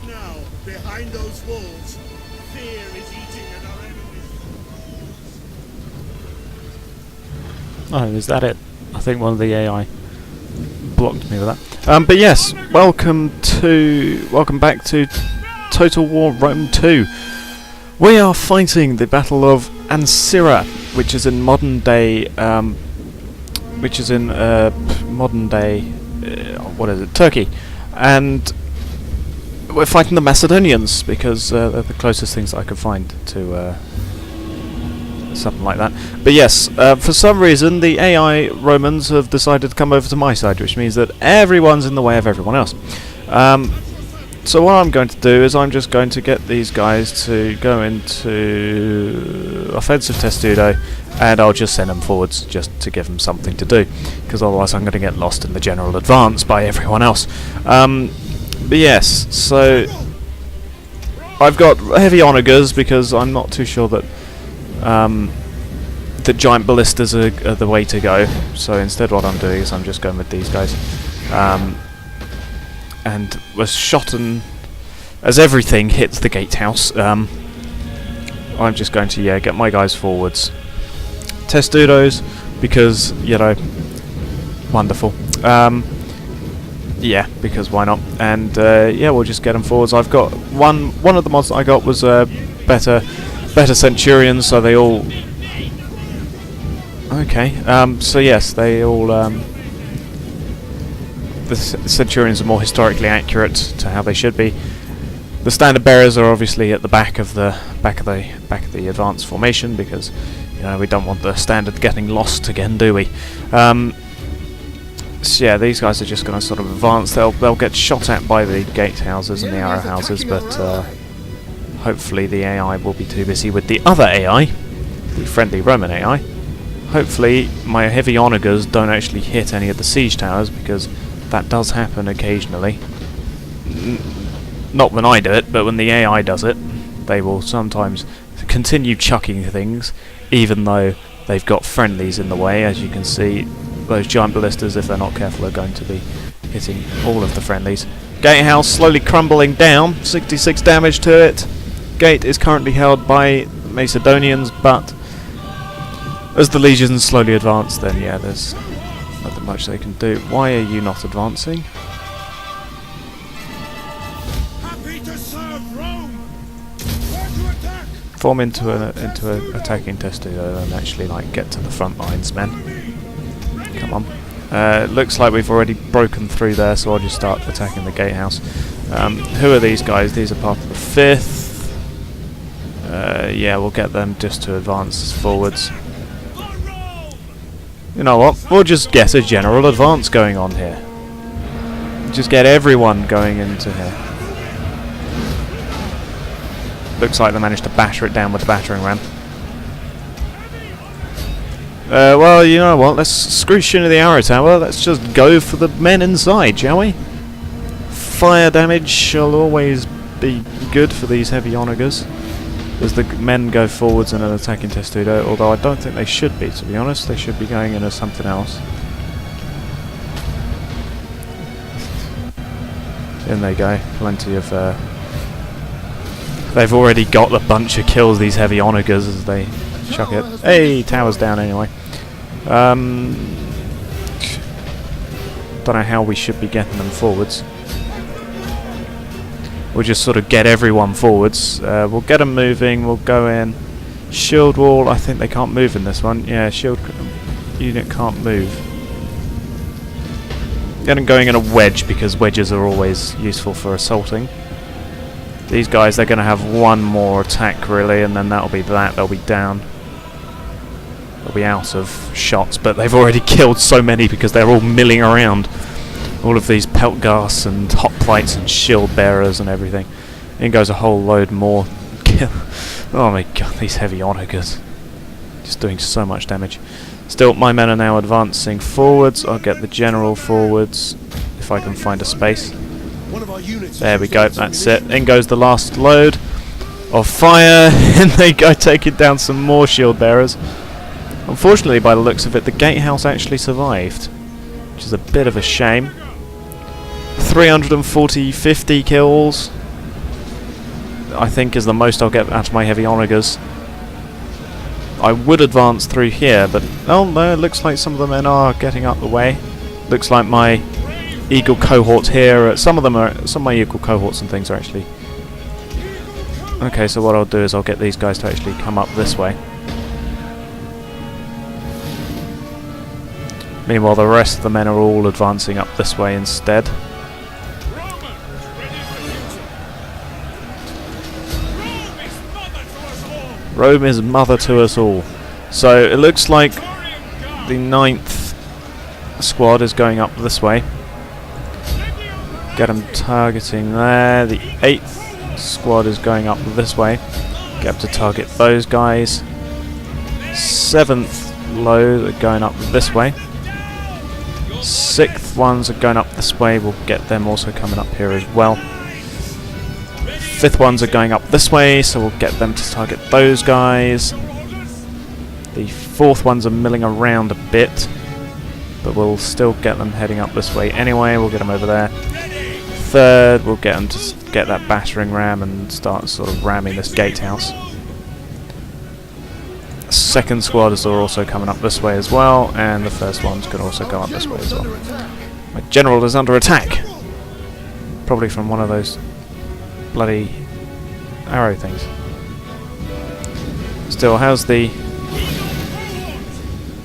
now, behind those walls, fear is eating at our enemies. Oh, is that it? I think one of the AI blocked me with that. But yes, welcome back to Total War Rome 2. We are fighting the Battle of Ancira, which is in modern day, Turkey, and we're fighting the Macedonians because they're the closest things that I could find to something like that. But yes, for some reason the AI Romans have decided to come over to my side, which means that everyone's in the way of everyone else. So what I'm going to do is I'm just going to get these guys to go into offensive testudo, and I'll just send them forwards just to give them something to do, because otherwise I'm going to get lost in the general advance by everyone else. But yes, so I've got heavy onagers because I'm not too sure that the giant ballistas are the way to go. So instead what I'm doing is I'm just going with these guys. And was shot, and as everything hits the gatehouse, I'm just going to get my guys forwards. Testudos, because wonderful. Yeah, because why not? And we'll just get them forwards. I've got one of the mods that I got was better centurions, so they all. Okay. So yes, they all. The centurions are more historically accurate to how they should be. The standard bearers are obviously at the back of the advanced formation, because we don't want the standard getting lost again, do we? So yeah, these guys are just going to sort of advance. They'll get shot at by the gatehouses and the arrow houses, but hopefully the AI will be too busy with the other AI, the friendly Roman AI. Hopefully my heavy onagers don't actually hit any of the siege towers, because that does happen occasionally. Not when I do it, but when the AI does it, they will sometimes continue chucking things, even though they've got friendlies in the way. As you can see, those giant ballistas, if they're not careful, are going to be hitting all of the friendlies. Gatehouse slowly crumbling down, 66 damage to it. Gate is currently held by Macedonians, but as the legions slowly advance, then yeah, there's nothing much they can do. Why are you not advancing? Happy to serve Rome. Where to attack? Form into a attacking testudo and actually get to the front lines, men. Come on. Looks like we've already broken through there, so I'll just start attacking the gatehouse. Who are these guys? These are part of the 5th. Yeah, we'll get them just to advance forwards. You know what? We'll just get a general advance going on here. Just get everyone going into here. Looks like they managed to batter it down with the battering ram. Well, you know what? Let's screech into the arrow tower. Let's just go for the men inside, shall we? Fire damage shall always be good for these heavy onagers, as the men go forwards in an attacking testudo, although I don't think they should be, to be honest. They should be going in as something else. In they go. Plenty of... they've already got a bunch of kills, these heavy onagers, as they chuck it. Hey, tower's down anyway. Don't know how we should be getting them forwards. We'll just sort of get everyone forwards. We'll get them moving. We'll go in. Shield wall. I think they can't move in this one. Yeah, shield unit can't move. Get them going in a wedge, because wedges are always useful for assaulting. These guys, they're going to have one more attack really, and then that'll be that. They'll be down. They'll be out of shots, but they've already killed so many because they're all milling around. All of these pelt gas and hot plates and shield bearers and everything. In goes a whole load more. Oh my god, these heavy onagers. Just doing so much damage. Still, my men are now advancing forwards. I'll get the general forwards if I can find a space. There we go, that's it. In goes the last load of fire, and they go taking down some more shield bearers. Unfortunately, by the looks of it, the gatehouse actually survived, which is a bit of a shame. 350 kills. I think, is the most I'll get out of my heavy onagers. I would advance through here, but oh no, it looks like some of the men are getting up the way. Looks like my eagle cohort here, some of my eagle cohorts and things are actually... Okay, so what I'll do is I'll get these guys to actually come up this way. Meanwhile, the rest of the men are all advancing up this way instead. Rome is mother to us all. So it looks like the 9th squad is going up this way. Get them targeting there. The 8th squad is going up this way. Get them to target those guys. 7th low, they're going up this way. 6th ones are going up this way. We'll get them also coming up here as well. 5th ones are going up this way, so we'll get them to target those guys. The 4th ones are milling around a bit, but we'll still get them heading up this way anyway. We'll get them over there. 3rd, we'll get them to get that battering ram and start sort of ramming this gatehouse. 2nd squad is also coming up this way as well, and the 1st one's going to also go up this way as well. My general is under attack, probably from one of those bloody arrow things. Still, how's the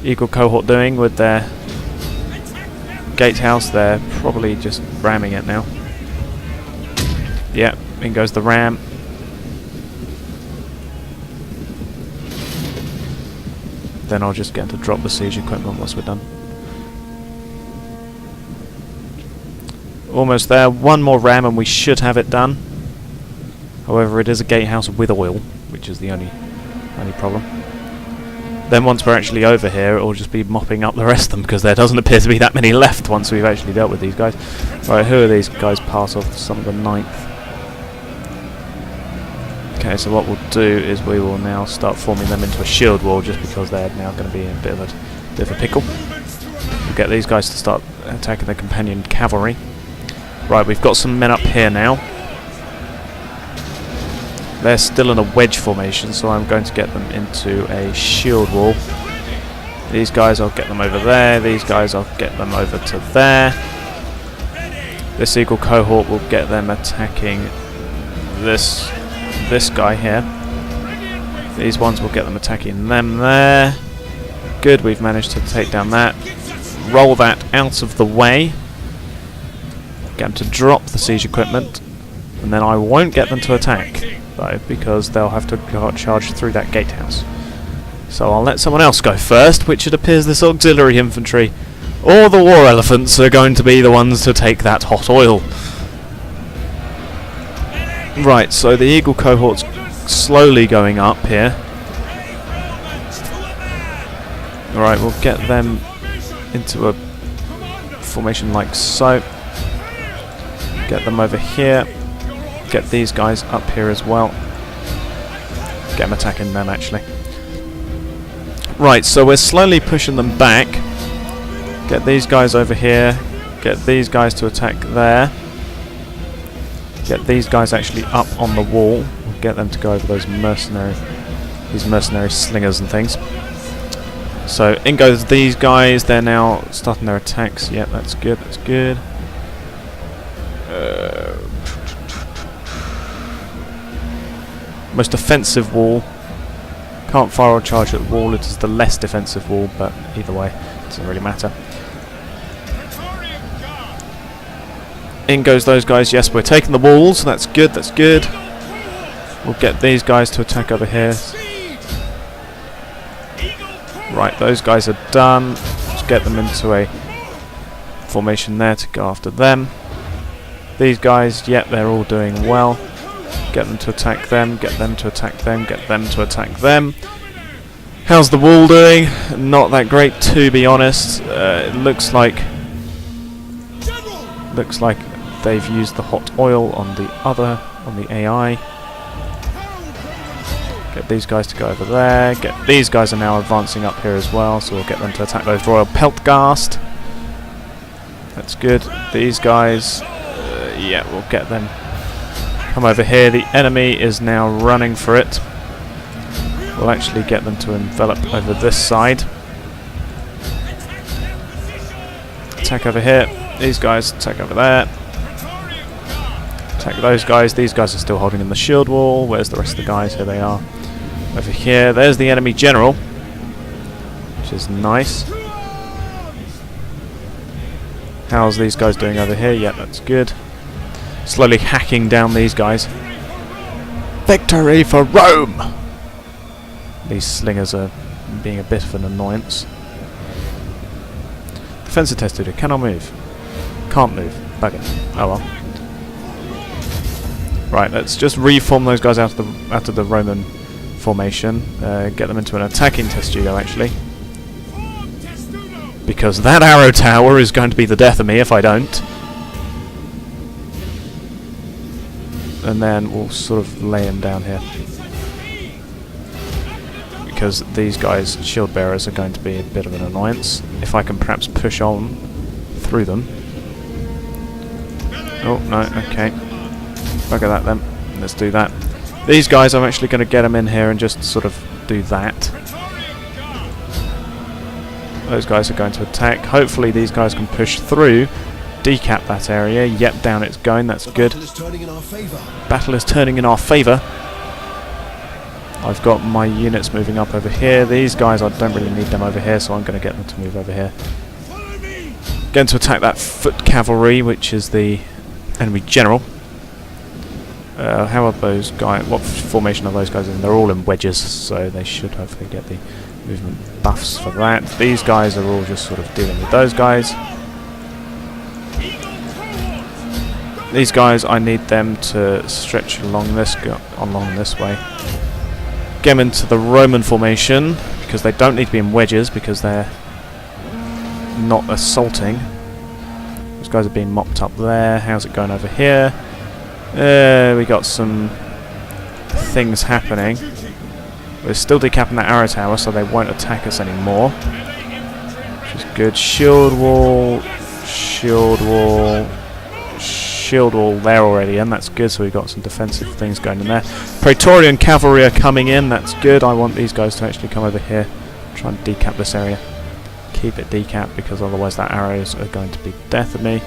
eagle cohort doing with their gatehouse? They're probably just ramming it now. Yep, in goes the ram. Then I'll just get to drop the siege equipment once we're done. Almost there. One more ram and we should have it done. However, it is a gatehouse with oil, which is the only problem. Then once we're actually over here, it will just be mopping up the rest of them, because there doesn't appear to be that many left once we've actually dealt with these guys. Right, who are these guys? Pass off some of the 9th. Okay, so what we'll do is we will now start forming them into a shield wall, just because they're now going to be in a bit of a pickle. We'll get these guys to start attacking the companion cavalry. Right, we've got some men up here now. They're still in a wedge formation, so I'm going to get them into a shield wall. These guys, I'll get them over there. These guys, I'll get them over to there. This eagle cohort will get them attacking this guy here. These ones will get them attacking them there. Good, we've managed to take down that. Roll that out of the way. Get them to drop the siege equipment. And then I won't get them to attack, though, because they'll have to charge through that gatehouse. So I'll let someone else go first, which it appears this auxiliary infantry or the war elephants are going to be the ones to take that hot oil. Right, so the eagle cohort's slowly going up here. Alright, we'll get them into a formation like so. Get them over here. Get these guys up here as well. Get them attacking them, actually. Right, so we're slowly pushing them back. Get these guys over here. Get these guys to attack there. Get these guys actually up on the wall. We'll get them to go over these mercenary slingers and things. So in goes these guys. They're now starting their attacks. Yep, that's good. That's good. Most offensive wall. Can't fire or charge at the wall. It is the less defensive wall, but either way, it doesn't really matter. In goes those guys. Yes, we're taking the walls. That's good. That's good. We'll get these guys to attack over here. Right, those guys are done. Let's get them into a formation there to go after them. These guys, yep, they're all doing well. Get them to attack them. Get them to attack them. Get them to attack them. How's the wall doing? Not that great, to be honest. It looks like they've used the hot oil on the AI. Get these guys to go over there. These guys are now advancing up here as well, so we'll get them to attack those Royal Peltgast. That's good. These guys, yeah, we'll get them come over here. The enemy is now running for it. We'll actually get them to envelop over this side. Attack over here. These guys attack over there. Attack those guys. These guys are still holding in the shield wall. Where's the rest of the guys? Here they are. Over here. There's the enemy general, which is nice. How's these guys doing over here? Yeah, that's good. Slowly hacking down these guys. Victory for Rome! These slingers are being a bit of an annoyance. Defensive test tutor. Cannot move. Can't move. Bugger. Oh well. Right, let's just reform those guys out of the Roman formation. Get them into an attacking testudo actually. Because that arrow tower is going to be the death of me if I don't. And then we'll sort of lay him down here. Because these guys, shield bearers, are going to be a bit of an annoyance. If I can perhaps push on through them. Oh, no, okay. Bugger that then. Let's do that. These guys, I'm actually going to get them in here and just sort of do that. Those guys are going to attack. Hopefully these guys can push through, decap that area. Yep, down it's going. That's good. Battle is turning in our favour. I've got my units moving up over here. These guys, I don't really need them over here, so I'm going to get them to move over here. Going to attack that foot cavalry, which is the enemy general. How are those guys? What formation are those guys in? They're all in wedges, so they should hopefully get the movement buffs for that. These guys are all just sort of dealing with those guys. These guys, I need them to stretch along this way. Get them into the Roman formation, because they don't need to be in wedges, because they're not assaulting. Those guys are being mopped up there. How's it going over here? We got some things happening. We're still decapping that arrow tower, so they won't attack us anymore, which is good. Shield wall, shield wall, shield wall there already, and that's good, so we've got some defensive things going in there. Praetorian cavalry are coming in, that's good. I want these guys to actually come over here, try and decap this area. Keep it decapped, because otherwise that arrows are going to be death of me.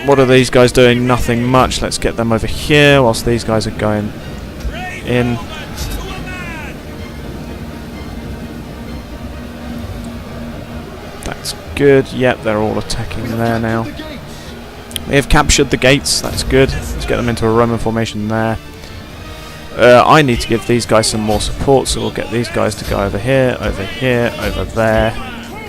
What are these guys doing? Nothing much. Let's get them over here whilst these guys are going in. That's good. Yep, they're all attacking there now. They have captured the gates. That's good. Let's get them into a Roman formation there. I need to give these guys some more support, so we'll get these guys to go over here, over there.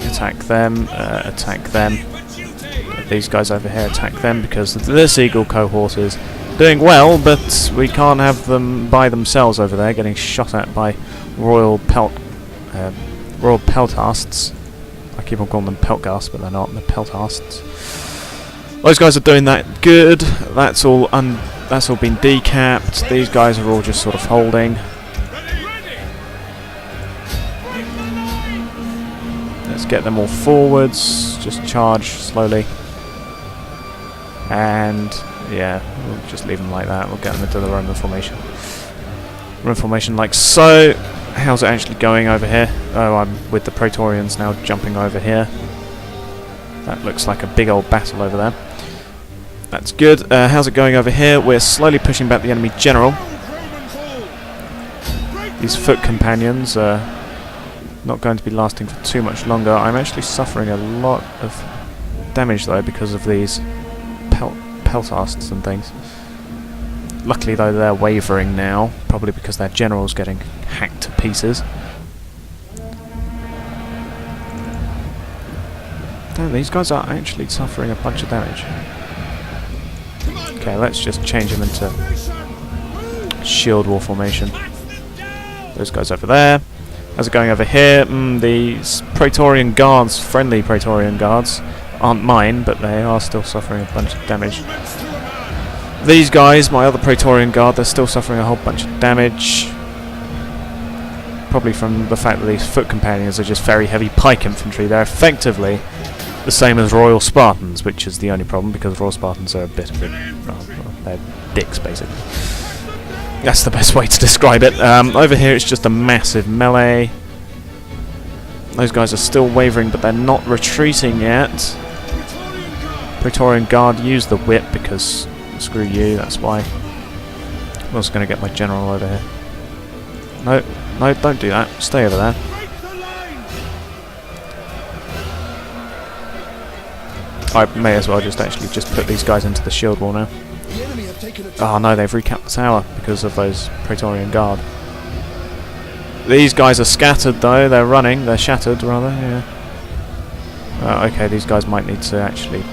Attack them, attack them. Get these guys over here, attack them, because this Eagle cohort is doing well, but we can't have them by themselves over there, getting shot at by royal peltasts. I keep on calling them peltgasts, but they're not. They're peltasts. Those guys are doing that good. That's all been decapped. These guys are all just sort of holding. Let's get them all forwards. Just charge slowly. And yeah, we'll just leave them like that. We'll get them into the Roman formation. Roman formation like so. How's it actually going over here? Oh, I'm with the Praetorians now jumping over here. That looks like a big old battle over there. That's good. How's it going over here? We're slowly pushing back the enemy general. These foot companions are not going to be lasting for too much longer. I'm actually suffering a lot of damage though because of these peltasts and things. Luckily though they're wavering now, probably because their general's getting hacked to pieces. Damn, these guys are actually suffering a bunch of damage. Okay, let's just change them into shield wall formation. Those guys over there. How's it going over here? These Praetorian guards, friendly Praetorian guards, aren't mine, but they are still suffering a bunch of damage. These guys, my other Praetorian guard, they're still suffering a whole bunch of damage. Probably from the fact that these foot companions are just very heavy pike infantry. They're effectively the same as Royal Spartans, which is the only problem because Royal Spartans are a bit of they're dicks basically. That's the best way to describe it. Over here it's just a massive melee. Those guys are still wavering, but they're not retreating yet. Praetorian Guard, use the whip because screw you, that's why. I'm also going to get my general over here. No, no, don't do that. Stay over there. I may as well just put these guys into the shield wall now. Oh no, they've recapped the tower because of those Praetorian Guard. These guys are scattered though, they're running, they're shattered rather, yeah. Okay, these guys might need to actually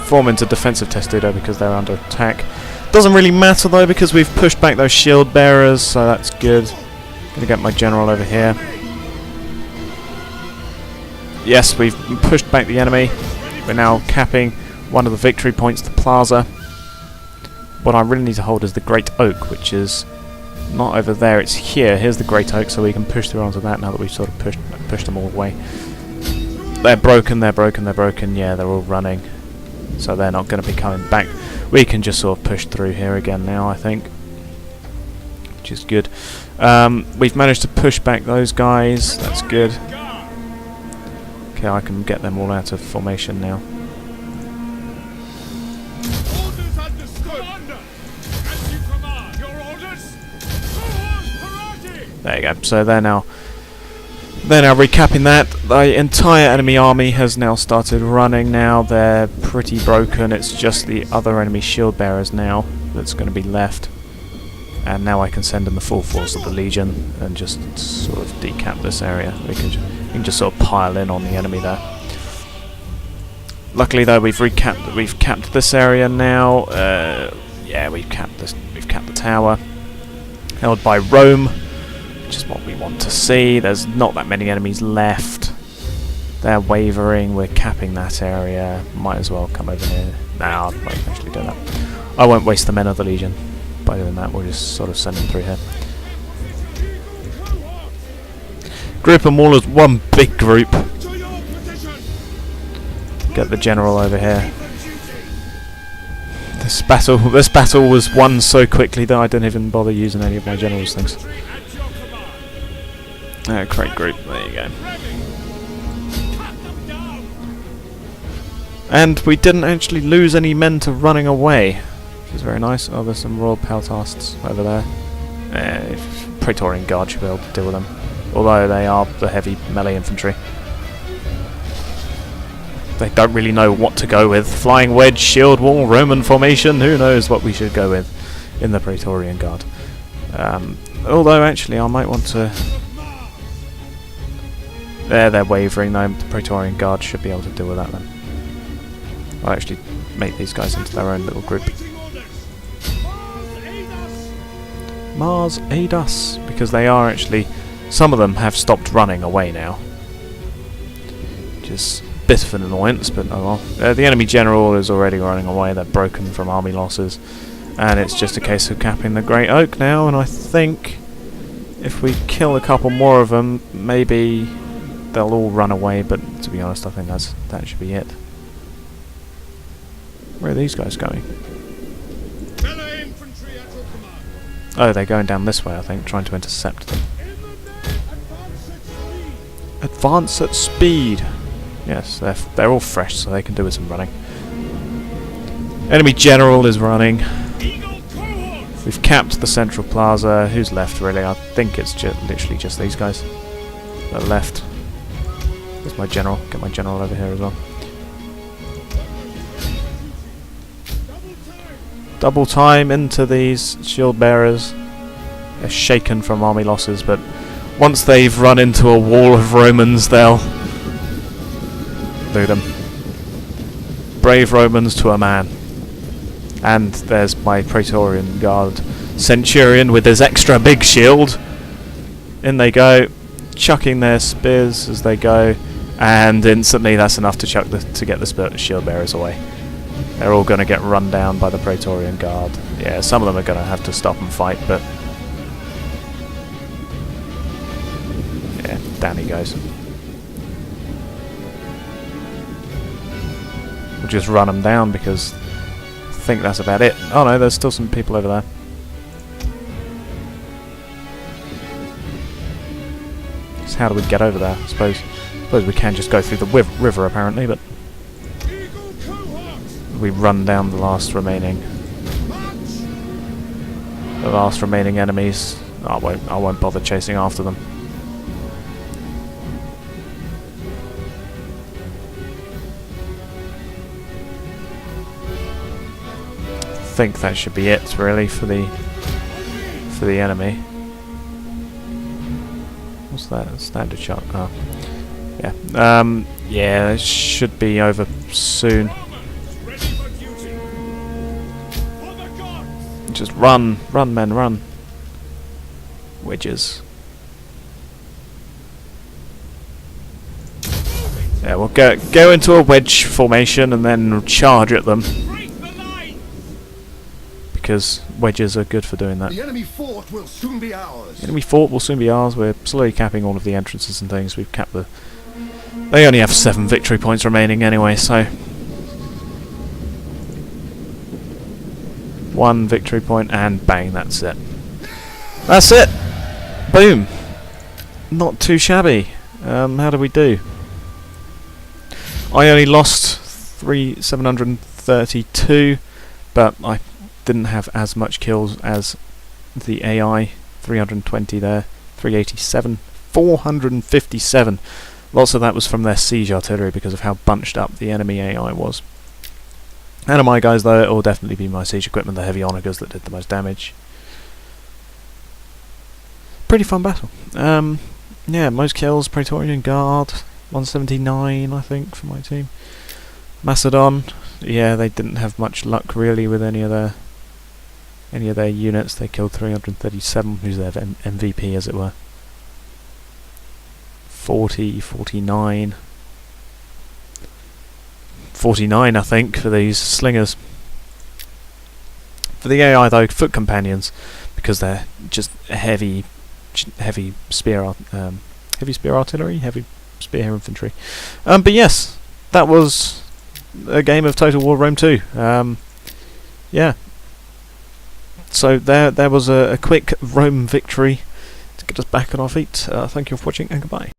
form into defensive testudo because they're under attack. Doesn't really matter though because we've pushed back those shield bearers, so that's good. Gonna get my general over here. Yes, we've pushed back the enemy. We're now capping one of the victory points, the plaza. What I really need to hold is the Great Oak, which is not over there, it's here. Here's the Great Oak, so we can push through onto that now that we've sort of pushed them all away. They're broken, they're broken, they're broken. Yeah, they're all running. So they're not going to be coming back. We can just sort of push through here again now, I think. Which is good. We've managed to push back those guys. That's good. Okay, I can get them all out of formation now. There you go. So they're now recapping that. The entire enemy army has now started running now. They're pretty broken. It's just the other enemy shield bearers now that's going to be left. And now I can send in the full force of the Legion and just sort of decap this area. We can just sort of pile in on the enemy there. Luckily though, we've capped this area now. Yeah, we've capped the tower. Held by Rome, which is what we want to see. There's not that many enemies left. They're wavering. We're capping that area. Might as well come over here. Nah, I won't actually do that. I won't waste the men of the Legion by doing that. We'll just sort of send them through here. Group them all as one big group. Get the general over here. This battle was won so quickly that I didn't even bother using any of my general's things. Great group, there you go. And we didn't actually lose any men to running away, which is very nice. Oh, there's some Royal Peltasts over there. Praetorian Guard should be able to deal with them, although they are the heavy melee infantry. They don't really know what to go with. Flying wedge, shield wall, Roman formation, who knows what we should go with in the Praetorian Guard. Although actually I might want to... They're wavering though. The Praetorian Guard should be able to deal with that then. I'll actually make these guys into their own little group. Mars aid us, because they are actually... Some of them have stopped running away now. Which is a bit of an annoyance, but oh well. The enemy general is already running away. They're broken from army losses. And it's just a case of capping the Great Oak now, and I think if we kill a couple more of them, maybe they'll all run away, but to be honest, I think that should be it. Where are these guys going? Oh, they're going down this way, I think, trying to intercept them. Advance at speed! Yes, they're all fresh, so they can do with some running. Enemy general is running. We've capped the central plaza. Who's left, really? I think it's literally just these guys that are left. There's my general. Get my general over here as well. Double time into these shield bearers. They're shaken from army losses, but once they've run into a wall of Romans, they'll loot them. Brave Romans to a man. And there's my Praetorian Guard Centurion with his extra big shield. In they go, chucking their spears as they go, and instantly that's enough to get the shield bearers away. They're all going to get run down by the Praetorian Guard. Yeah, some of them are going to have to stop and fight, but yeah, down he goes. We'll just run them down because I think that's about it. Oh no, there's still some people over there. So how do we get over there? I suppose we can just go through the river apparently, but we run down the last remaining enemies. I won't bother chasing after them. I think that should be it really for the enemy. What's that? A standard shot. Oh. Yeah. Yeah, it should be over soon. Just run, men, run. Wedges. Yeah, we'll go into a wedge formation and then charge at them. Because wedges are good for doing that. The enemy fort will soon be ours. Enemy fort will soon be ours. We're slowly capping all of the entrances and things. We've capped the... They only have 7 victory points remaining anyway, so... 1 victory point and bang, that's it. That's it! Boom! Not too shabby. How did we do? I only lost 732, but I didn't have as much kills as the AI. 320 there, 387, 457. Lots of that was from their siege artillery because of how bunched up the enemy AI was. Out of my guys though, it will definitely be my siege equipment, the heavy onagers that did the most damage. Pretty fun battle. Yeah, most kills, Praetorian Guard, 179 I think for my team. Macedon, yeah, they didn't have much luck really with any of their units. They killed 337, who's their MVP as it were. 40, 49. 49 I think for these slingers. For the AI though, foot companions, because they're just heavy spear artillery, heavy spear infantry. But yes, that was a game of Total War Rome 2. Yeah. So there was a quick Rome victory to get us back on our feet. Thank you for watching and goodbye.